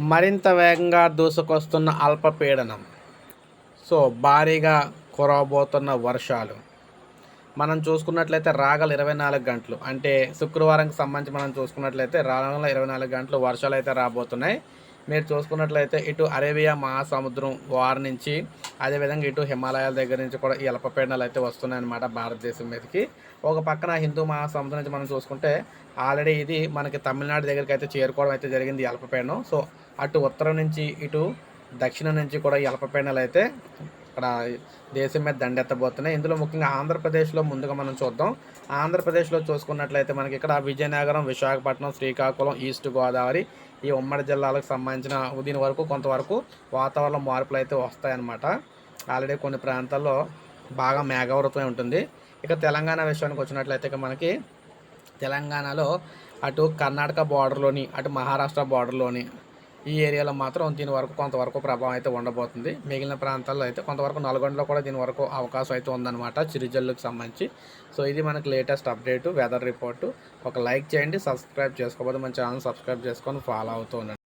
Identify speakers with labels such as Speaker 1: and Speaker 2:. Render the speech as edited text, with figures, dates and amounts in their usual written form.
Speaker 1: మరింత వేగంగా దూసుకొస్తున్న అల్పపీడనం. భారీగా కురవబోతున్న వర్షాలు. మనం చూసుకున్నట్లయితే రాగల 24 గంటలు అంటే శుక్రవారంకి సంబంధించి మనం చూసుకున్నట్లయితే రాగల 24 గంటలు వర్షాలు అయితే రాబోతున్నాయి. మీరు చూసుకున్నట్లయితే ఇటు అరేబియా మహాసముద్రం వారి నుంచి, అదేవిధంగా ఇటు హిమాలయాల దగ్గర నుంచి కూడా ఈ అల్పపీడనాలు అయితే వస్తున్నాయన్నమాట భారతదేశం మీదకి. ఒక పక్కన హిందూ మహాసముద్రం నుంచి మనం చూసుకుంటే ఆల్రెడీ ఇది మనకి తమిళనాడు దగ్గరికి అయితే చేరుకోవడం అయితే జరిగింది ఈ అల్పపీడనం. అటు ఉత్తరం నుంచి ఇటు దక్షిణం నుంచి కూడా ఈ అల్పపీడనాలు అయితే ఇక్కడ దేశం మీద దండెత్తబోతున్నాయి. ఇందులో ముఖ్యంగా ఆంధ్రప్రదేశ్లో ముందుగా మనం చూద్దాం. ఆంధ్రప్రదేశ్లో చూసుకున్నట్లయితే మనకి ఇక్కడ విజయనగరం, విశాఖపట్నం, శ్రీకాకుళం, ఈస్ట్ గోదావరి ఈ ఉమ్మడి జిల్లాలకు సంబంధించిన దీని వరకు కొంతవరకు వాతావరణ మార్పులు అయితే వస్తాయన్నమాట. ఆల్రెడీ కొన్ని ప్రాంతాల్లో బాగా మేఘావృతమై ఉంటుంది. ఇక తెలంగాణ విషయానికి వచ్చినట్లయితే ఇక మనకి తెలంగాణలో అటు కర్ణాటక బార్డర్లోని, అటు మహారాష్ట్ర బార్డర్లోని ఈ ఏరియాలో మాత్రం దీని వరకు కొంతవరకు ప్రభావం అయితే ఉండబోతుంది. మిగిలిన ప్రాంతాల్లో అయితే కొంతవరకు నల్గొండలో కూడా దీని వరకు అవకాశం అయితే ఉందన్నమాట చిరుజల్లుకు సంబంధించి. ఇది మనకు లేటెస్ట్ అప్డేటు, వెదర్ రిపోర్టు. ఒక లైక్ చేయండి, సబ్స్క్రైబ్ చేసుకోకపోతే మన ఛానల్ సబ్స్క్రైబ్ చేసుకొని ఫాలో అవుతూ ఉండండి.